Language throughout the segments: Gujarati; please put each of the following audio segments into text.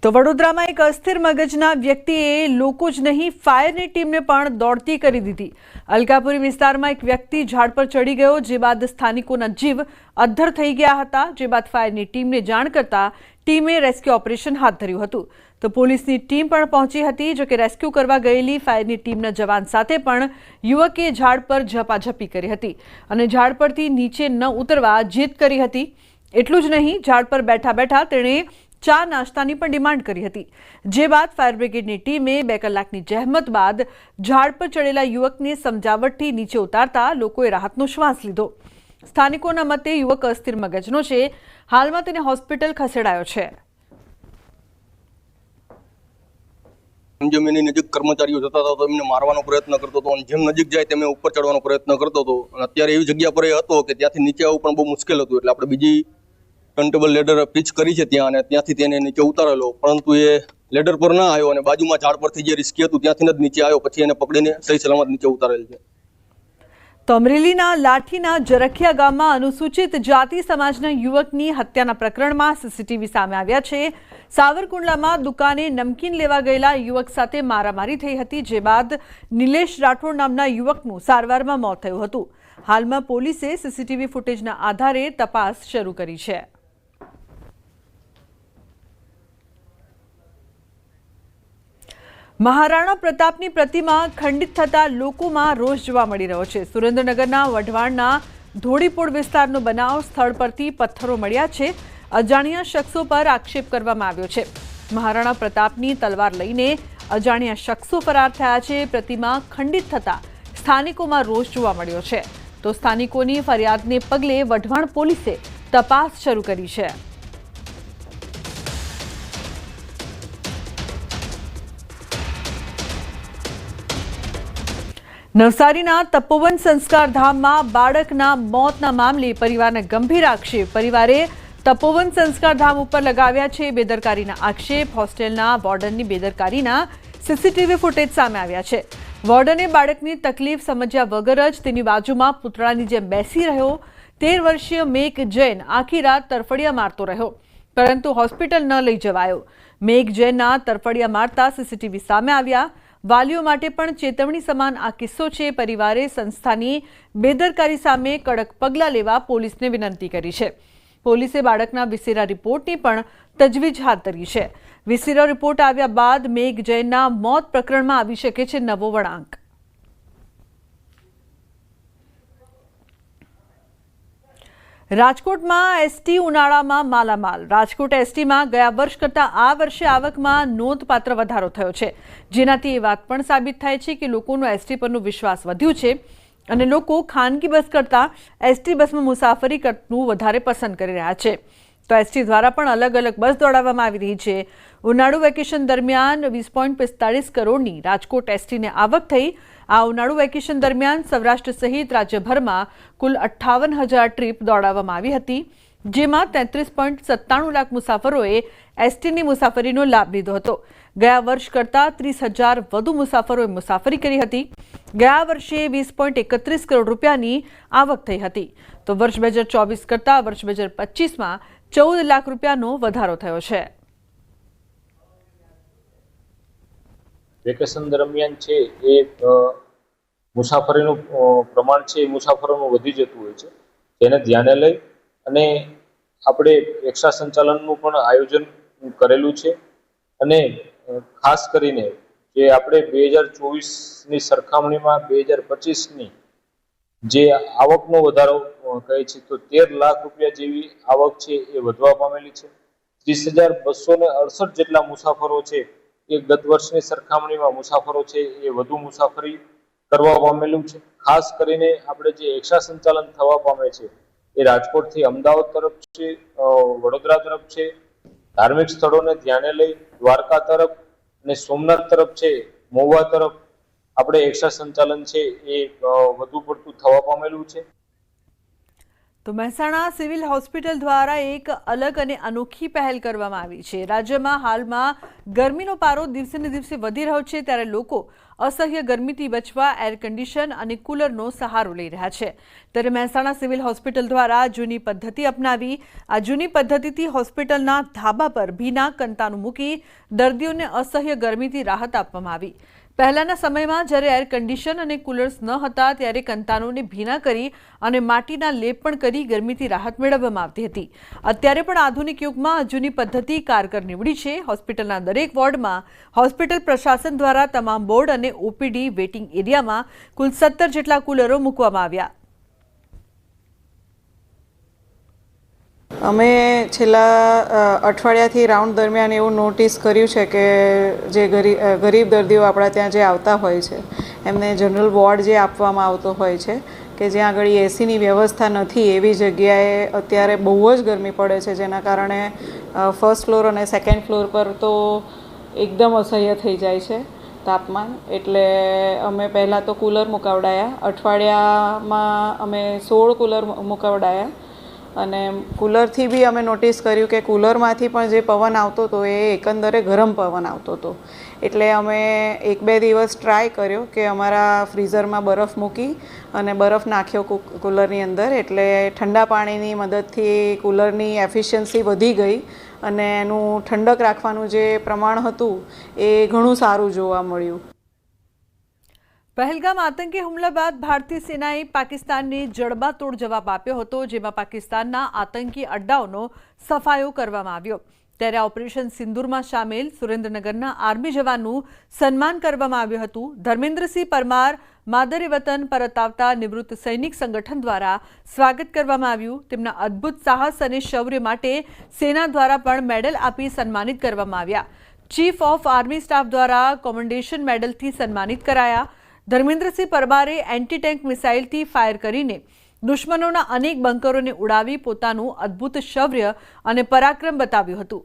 તો વડોદરામાં એક અસ્થિર મગજના વ્યક્તિએ લોકો જ નહીં ફાયરની ટીમને પણ દોડતી કરી દીધી। અલકાપુરી વિસ્તારમાં એક વ્યક્તિ ઝાડ પર ચડી ગયો, જે બાદ સ્થાનિકોના જીવ અદ્ધર થઈ ગયા હતા। જે બાદ ફાયરની ટીમને જાણ કરતા ટીમે રેસ્ક્યુ ઓપરેશન હાથ ધર્યું હતું। તો પોલીસની ટીમ પણ પહોંચી હતી। જો કે રેસ્ક્યુ કરવા ગયેલી ફાયરની ટીમના જવાન સાથે પણ યુવકે ઝાડ પર ઝપાઝપી કરી હતી અને ઝાડ પરથી નીચે ન ઉતરવા જીદ કરી હતી। એટલું જ નહીં, ઝાડ પર બેઠા બેઠા તેણે ચા નાસ્તાની પણ ડિમાન્ડ કરી હતી। જે બાદ ફાયર બ્રિગેડની ટીમે 2 કલાકની જહેમત બાદ ઝાડ પર ચડેલા યુવકને સમજાવટથી નીચે ઉતારતા લોકોએ રાહતનો શ્વાસ લીધો। સ્થાનિકોના મતે યુવક અસ્થિર મગજનો છે। હાલમાં તેને હોસ્પિટલ ખસેડાયો છે। જેમ એની નજીક કર્મચારીઓ જતા હતા તો એમને મારવાનો પ્રયત્ન કરતો હતો અને જેમ નજીક જાય તેમ ઉપર ચડવાનો પ્રયત્ન કરતો હતો અને અત્યારે એવી જગ્યા પર એ હતો કે ત્યાંથી નીચે આવવું પણ બહુ મુશ્કેલ હતું। એટલે આપણે બીજી ટર્નટેબલ લેડર પીચ કરી છે ત્યાં અને ત્યાંથી તેને નીચે ઉતારેલો, પરંતુ એ લેડર પર ના આવ્યો અને બાજુમાં ઝાડ પરથી જે રિસ્કી હતું ત્યાંથી જ નીચે આવ્યો। પછી એને પકડીને સહી સલામત નીચે ઉતારેલ છે। તો અમરેલીના લાઠીના જરખિયા ગામમાં અનુસૂચિત જાતિ સમાજના યુવકની હત્યાના પ્રકરણમાં સીસીટીવી સામે આવ્યા છે। સાવરકુંડલામાં દુકાને નમકીન લેવા ગયેલા યુવક સાથે મારામારી થઈ હતી। જે બાદ નિલેશ રાઠોડ નામના યુવકનું સારવારમાં મોત થયું હતું। હાલમાં પોલીસે સીસીટીવી ફૂટેજના આધારે તપાસ શરૂ કરી છે। મહારાણા પ્રતાપની પ્રતિમા ખંડિત થતા લોકોમાં રોષ જોવા મળી રહ્યો છે। સુરેન્દ્રનગરના વઢવાણના ધોળીપોળ વિસ્તારનો બનાવ, સ્થળ પરથી પથ્થરો મળ્યા છે। અજાણ્યા શખ્સો પર આક્ષેપ કરવામાં આવ્યો છે। મહારાણા પ્રતાપની તલવાર લઈને અજાણ્યા શખ્સો ફરાર થયા છે। પ્રતિમા ખંડિત થતા સ્થાનિકોમાં રોષ જોવા મળ્યો છે। તો સ્થાનિકોની ફરિયાદને પગલે વઢવાણ પોલીસે તપાસ શરૂ કરી છે। નવસારીના તપોવન સંસ્કાર ધામમાં બાળકના મોતના મામલે પરિવારને ગંભીર આક્ષેપ। પરિવારે તપોવન સંસ્કાર ધામ ઉપર લગાવ્યા છે બેદરકારીના આક્ષેપ। હોસ્ટેલના વોર્ડનની બેદરકારીના સીસીટીવી ફૂટેજ સામે આવ્યા છે। વોર્ડને બાળકની તકલીફ સમજ્યા વગર જ તેની બાજુમાં પૂતળાની જેમ બેસી રહ્યો। 13 વર્ષીય મેઘ જૈન આખી રાત તરફડિયા મારતો રહ્યો, પરંતુ હોસ્પિટલ ન લઈ જવાયો। મેઘ જૈનના તરફડિયા મારતા સીસીટીવી સામે આવ્યા। વાલીઓ માટે પણ ચેતવણી સમાન આ કિસ્સો છે। પરિવારે સંસ્થાની બેદરકારી સામે કડક પગલાં લેવા પોલીસને વિનંતી કરી છે। પોલીસે બાળકના વિસેરા રિપોર્ટની પણ તજવીજ હાથ ધરી છે। વિસેરા રિપોર્ટ આવ્યા બાદ મેઘ જૈનના મોત પ્રકરણમાં આવી શકે છે નવો વળાંક। રાજકોટમાં એસટી ઉનાળામાં માલામાલ। રાજકોટ એસટીમાં ગયા વર્ષ કરતાં આ વર્ષે આવકમાં નોંધપાત્ર વધારો થયો છે, જેનાથી એ વાત પણ સાબિત થાય છે કે લોકોનો એસટી પરનો વિશ્વાસ વધ્યો છે અને લોકો ખાનગી બસ કરતાં એસટી બસમાં મુસાફરી કરવું વધારે પસંદ કરી રહ્યા છે। તો એસટી દ્વારા પણ અલગ અલગ બસ દોડાવવામાં આવી રહી છે। ઉનાળુ વેકેશન દરમિયાન 20.45 કરોડની રાજકોટ એસટીને આવક થઈ। આ ઉનાળુ વેકેશન દરમિયાન સૌરાષ્ટ્ર સહિત રાજ્યભરમાં કુલ 58,000 ટ્રીપ દોડાવવામાં આવી હતી, જેમાં 33.97 લાખ મુસાફરોએ એસટીની મુસાફરીનો લાભ લીધો હતો। ગયા વર્ષ કરતાં 30,000 વધુ મુસાફરોએ મુસાફરી કરી હતી। ગયા વર્ષે 20.31 કરોડ રૂપિયાની આવક થઈ હતી। તો વર્ષ 2024 કરતાં વર્ષ 2025માં 14 લાખ રૂપિયાનો વધારો થયો છે। વેકેશન દરમિયાન છે એ મુસાફરીનું પ્રમાણ છે એ મુસાફરોનું વધી જતું હોય છે, તેને ધ્યાને લઈ અને આપણે એક્સ્ટ્રા સંચાલનનું પણ આયોજન કરેલું છે। અને ખાસ કરીને જે આપણે 2024ની સરખામણીમાં 2025ની જે આવકનો વધારો કહે છે તો 13 લાખ રૂપિયા જેવી આવક છે એ વધવા પામેલી છે। 30,268 જેટલા મુસાફરો છે એ ગત વર્ષની સરખામણીમાં મુસાફરો છે એ વધુ મુસાફરી કરવા પામેલું છે। ખાસ કરીને આપણે જે એક્સ્ટ્રા સંચાલન થવા પામે છે એ રાજકોટથી અમદાવાદ તરફ છે, વડોદરા તરફ છે, ધાર્મિક સ્થળોને ધ્યાને લઈ દ્વારકા તરફ અને સોમનાથ તરફ છે, મહુવા તરફ આપણે એક્સ્ટ્રા સંચાલન છે એ વધુ પડતું થવા પામેલું છે। તો મહેસાણા સિવિલ હોસ્પિટલ દ્વારા એક અલગ અને અનોખી પહેલ કરવામાં આવી છે। રાજ્યમાં હાલમાં ગરમીનો પારો દિવસે ને દિવસે વધી રહ્યો છે, ત્યારે લોકો અસહ્ય ગરમીથી બચવા એર કન્ડિશન અને કુલરનો સહારો લઈ રહ્યા છે. ત્યારે મહેસાણા સિવિલ હોસ્પિટલ દ્વારા જૂની પદ્ધતિ અપનાવી. આ જૂની પદ્ધતિથી હોસ્પિટલના ધાબા પર ભીના કંતાનું મૂકી દર્દીઓને અસહ્ય ગરમીથી રાહત આપવામાં આવી. પહેલાના સમયમાં જ્યારે એર કન્ડિશન અને કુલર્સ ન હતા ત્યારે કંતાનોને ભીના કરી અને માટીના લેપ પણ કરી ગરમીથી રાહત મેળવવામાં આવતી હતી. અત્યારે પણ આધુનિક યુગમાં જૂની પદ્ધતિ કારગર નીવડી છે. હોસ્પિટલના દરેક વોર્ડમાં હોસ્પિટલ પ્રશાસન દ્વારા તમામ બોર્ડ અને ઓપીડી વેઇટિંગ એરિયામાં કુલ 17 જેટલા કુલરો મૂકવામાં આવ્યા. અમે છેલ્લા અઠવાડિયાથી રાઉન્ડ દરમિયાન એવું નોટિસ કર્યું છે કે જે ગરીબ દર્દીઓ આપણા ત્યાં જે આવતા હોય છે એમને જનરલ વોર્ડ જે આપવામાં આવતો હોય છે કે જ્યાં આગળ એસીની વ્યવસ્થા નથી, એવી જગ્યાએ અત્યારે બહુ જ ગરમી પડે છે, જેના કારણે ફર્સ્ટ ફ્લોર અને સેકન્ડ ફ્લોર પર તો એકદમ અસહ્ય થઈ જાય છે તાપમાન. એટલે અમે પહેલાં તો કુલર મુકાવડાયા. અઠવાડિયામાં અમે 16 કુલર મુકાવડાયા અને કુલરથી બી અમે નોટિસ કર્યું કે કુલરમાંથી પણ જે પવન આવતો હતો એ એકંદરે ગરમ પવન આવતો હતો. એટલે અમે 1-2 દિવસ ટ્રાય કર્યો કે અમારા ફ્રીઝરમાં બરફ મૂકી અને બરફ નાખ્યો કુલરની અંદર, એટલે ઠંડા પાણીની મદદથી કુલરની એફિશિયન્સી વધી ગઈ અને એનું ઠંડક રાખવાનું જે પ્રમાણ હતું એ ઘણું સારું જોવા મળ્યું. પહેલગામ આતંકી હુમલા બાદ ભારતીય સેનાએ પાકિસ્તાનને જડબાતોડ જવાબ આપ્યો હતો, જેમાં પાકિસ્તાનના આતંકી અડ્ડાઓનો સફાયો કરવામાં આવ્યો. ત્યારે ઓપરેશન સિંદૂરમાં સામેલ સુરેન્દ્રનગરના આર્મી જવાનનું સન્માન કરવામાં આવ્યું હતું. ધર્મેન્દ્રસિંહ પરમાર માદરે વતન પરત આવતા નિવૃત્ત સૈનિક સંગઠન દ્વારા સ્વાગત કરવામાં આવ્યું. તેમના અદ્ભુત સાહસ અને શૌર્ય માટે સેના દ્વારા પણ મેડલ આપી સન્માનિત કરવામાં આવ્યા. ચીફ ઓફ આર્મી સ્ટાફ દ્વારા કોમેન્ડેશન મેડલથી સન્માનિત કરાયા. ધર્મેન્દ્રસિંહ પરમારે એન્ટી ટેન્ક મિસાઇલથી ફાયર કરીને દુશ્મનોના અનેક બંકરોને ઉડાવી પોતાનું અદ્ભુત શૌર્ય અને પરાક્રમ બતાવ્યું હતું.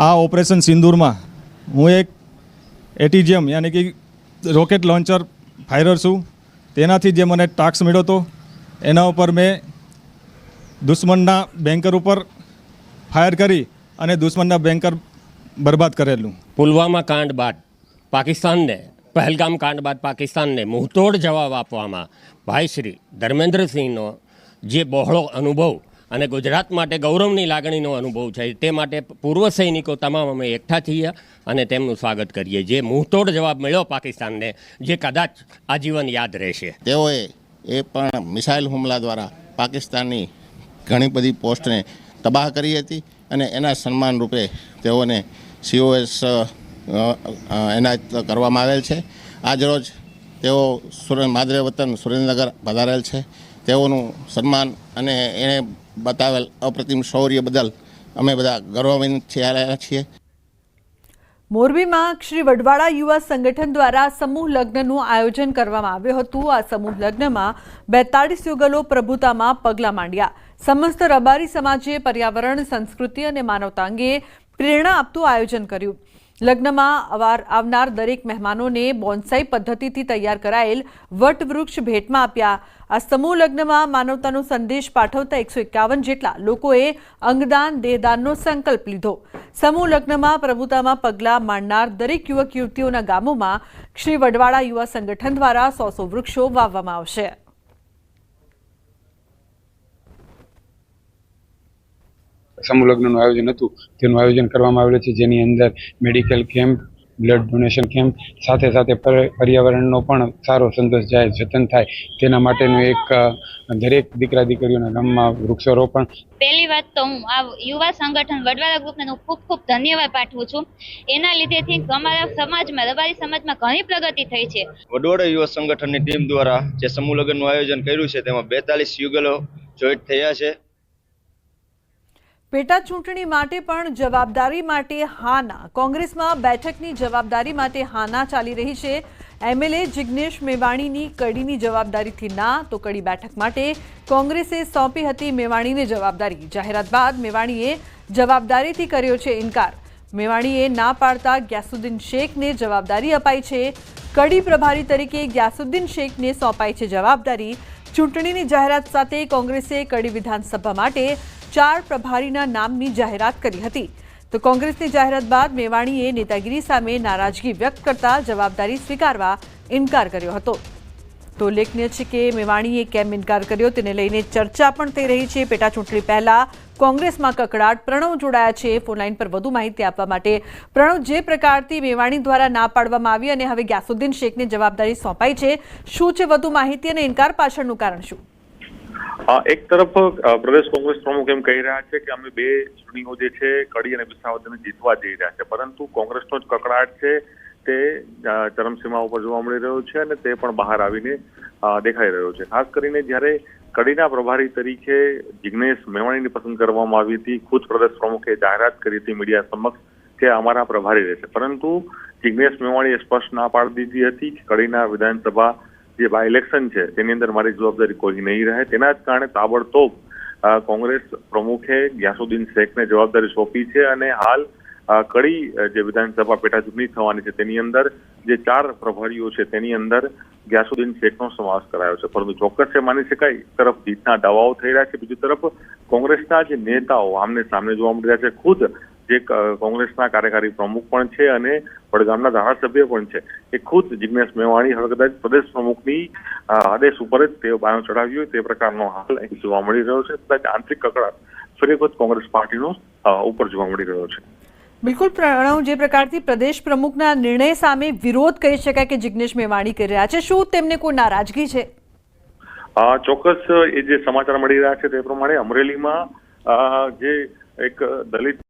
આ ઓપરેશન સિંદૂરમાં હું એક એટીજીએમ યાની કે રોકેટ લોન્ચર ફાયરર છું. તેનાથી જે મને ટાસ્ક મળ્યો હતો એના ઉપર મેં દુશ્મનના બેન્કર ઉપર ફાયર કરી અને દુશ્મનના બેન્કર બરબાદ કરેલું. પુલવામા કાંડ બાદ પાકિસ્તાનને, પહેલગામ કાંડ બાદ પાકિસ્તાનને મુંહતોડ જવાબ આપવામાં ભાઈ શ્રી ધર્મેન્દ્રસિંહનો જે બહોળો અનુભવ અને ગુજરાત માટે ગૌરવની લાગણીનો અનુભવ છે, તે માટે પૂર્વ સૈનિકો તમામ અમે એકઠા થઈએ અને તેમનું સ્વાગત કરીએ. જે મુંહતોડ જવાબ મળ્યો પાકિસ્તાનને, જે કદાચ આજીવન યાદ રહેશે. તેઓએ એ પણ મિસાઇલ હુમલા દ્વારા પાકિસ્તાનની ઘણી બધી પોસ્ટને તબાહ કરી હતી અને એના સન્માન રૂપે તેઓને COS એનાયત કરવામાં આવેલ છે. આજરોજ તેઓ માદરે વતન સુરેન્દ્રનગર પધારેલ છે. તેઓનું સન્માન અને એણે બતાવેલ અપ્રતિમ શૌર્ય બદલ અમે બધા ગૌરવાન્વિત છીએ. મોરબીમાં શ્રી વડવાળા યુવા સંગઠન દ્વારા સમૂહ લગ્નનું આયોજન કરવામાં આવ્યું હતું. આ સમૂહ લગ્નમાં 42 યુગલો પ્રભુતામાં પગલાં માંડ્યા. સમસ્ત રબારી સમાજે પર્યાવરણ, સંસ્કૃતિ અને માનવતા અંગે પ્રેરણા આપતું આયોજન કર્યું. લગ્નમાં આવનાર દરેક મહેમાનોને બોન્સાઈ પદ્ધતિથી તૈયાર કરાયેલ વટવૃક્ષ ભેટમાં આપ્યા. આ સમૂહ લગ્નમાં માનવતાનો સંદેશ પાઠવતા 151 જેટલા લોકોએ અંગદાન, દેહદાનનો સંકલ્પ લીધો. સમૂહ લગ્નમાં પ્રભુતામાં પગલાં માંડનાર દરેક યુવક યુવતીઓના ગામોમાં શ્રી વડવાળા યુવા સંગઠન દ્વારા 100 વૃક્ષો વાવવામાં આવશે. સમૂહ લગ્નનું આયોજન હતું, તેનું આયોજન કરવામાં આવેલું છે, જેની અંદર medical camp, blood donation camp, સાથે સાથે પર્યાવરણનો પણ સારો સંદેશ જાય, જતન થાય તેના માટેનું એક દરેક દીકરા દીકરીઓના ગામમાં વૃક્ષારોપણ. પહેલી વાત તો હું આ યુવા સંગઠન વડવાળા ગ્રુપને ખૂબ ખૂબ ધન્યવાદ પાઠવું છું. એના લીધેથી અમારા સમાજમાં, રબારી સમાજમાં ઘણી પ્રગતિ થઈ છે. વડવાળા યુવા સંગઠનની ટીમ દ્વારા જે સમૂહ લગ્નનું આયોજન કર્યું છે તેમાં 42 યુગલો જોઈન્ટ થયા છે. પેટા ચૂંટણી માટે પણ જવાબદારી માટે હાના. કોંગ્રેસમાં બેઠકની જવાબદારી માટે હાના ચાલી રહી છે. MLA જિગ્નેશ મેવાણીની કડીની જવાબદારીથી ના, તો કડી બેઠક માટે કોંગ્રેસે સોંપી હતી મેવાણીને જવાબદારી. જાહેરાત બાદ મેવાણીએ જવાબદારીથી કર્યો છે ઇનકાર. મેવાણીએ ના પાડતા ગ્યાસુદ્દીન શેખને જવાબદારી અપાઈ છે. કડી પ્રભારી તરીકે ગ્યાસુદ્દીન શેખને સોંપાઈ છે જવાબદારી. ચૂંટણીની જાહેરાત સાથે કોંગ્રેસે કડી વિધાનસભા માટે 4 પ્રભારીના નામની જાહેરાત કરી હતી. તો કોંગ્રેસની જાહેરાત બાદ મેવાણીએ નેતાગીરી સામે નારાજગી વ્યક્ત કરતા જવાબદારી સ્વીકારવા ઇનકાર કર્યો હતો. તો ઉલ્લેખનીય છે કે મેવાણીએ કેમ ઇનકાર કર્યો તેને લઈને ચર્ચા પણ થઈ રહી છે. પેટા ચૂંટણી પહેલા કોંગ્રેસમાં કકડાટ. પ્રણવ જોડાયા છે ફોનલાઈન પર વધુ માહિતી આપવા માટે. પ્રણવ, જે પ્રકારથી મેવાણી દ્વારા ના પાડવામાં આવી અને હવે ગ્યાસુદ્દીન શેખને જવાબદારી સોંપાઈ છે, શું છે વધુ માહિતી અને ઇનકાર પાછળનું કારણ શું? એક તરફ પ્રદેશ કોંગ્રેસ પ્રમુખ એમ કહી રહ્યા છે કે અમે 2 ચૂંટણીઓ જે છે કડી અને વિસાવદરને જીતવા જઈ રહ્યા છે, પરંતુ કોંગ્રેસનો જ કકડાટ છે તે ચરમસીમા ઉપર જોવા મળી રહ્યો છે અને તે પણ બહાર આવીને દેખાઈ રહ્યો છે. ખાસ કરીને જ્યારે કડીના પ્રભારી તરીકે જિગ્નેશ મેવાણીની પસંદ કરવામાં આવી હતી, ખુદ પ્રદેશ પ્રમુખે જાહેરાત કરી હતી મીડિયા સમક્ષ કે અમારા પ્રભારી રહેશે, પરંતુ જિગ્નેશ મેવાણીએ સ્પષ્ટ ના પાડી દીધી હતી કે કડીના વિધાનસભા જે બાય ઇલેક્શન છે તેની અંદર મારી જવાબદારી કોઈ નહીં રહે. તેના જ કારણે તાબડતોબ કોંગ્રેસ પ્રમુખે ગ્યાસુદ્દીન શેખને જવાબદારી સોંપી છે અને હાલ કડી જે વિધાનસભા પેટા ચૂંટણી થવાની છે તેની અંદર જે 4 પ્રભારીઓ છે તેની અંદર ગ્યાસુદ્દીન શેખનો સમાવેશ કરાયો છે. પરંતુ ચોક્કસ એ માની શકાય, એક તરફ જીતના દાવાઓ થઈ રહ્યા છે, બીજી તરફ કોંગ્રેસના જે નેતાઓ આમને સામને જોવા મળી રહ્યા છે. ખુદ જે કોંગ્રેસના કાર્યકારી પ્રમુખ પણ છે અને વડગામના ધારાસભ્ય પણ છે, એ ખુદ જિગ્નેશ મેવાણી હવે કદાચ પ્રદેશ પ્રમુખની આદેશ ઉપર જ તેઓ બાયો ચડાવ્યો હોય તે પ્રકારનો હાલ અહીં જોવા મળી રહ્યો છે. કદાચ આંતરિક કકડાટ ફરી વખત કોંગ્રેસ પાર્ટીનો ઉપર જોવા મળી રહ્યો છે. બિલકુલ પ્રણવ, જે પ્રકારથી પ્રદેશ પ્રમુખના નિર્ણય સામે વિરોધ કહી શકાય કે જિગ્નેશ મેવાણી કરી રહ્યા છે, શું તેમને કોઈ નારાજગી છે? ચોક્કસ એ જે સમાચાર મળી રહ્યા છે તે પ્રમાણે અમરેલીમાં જે એક દલિત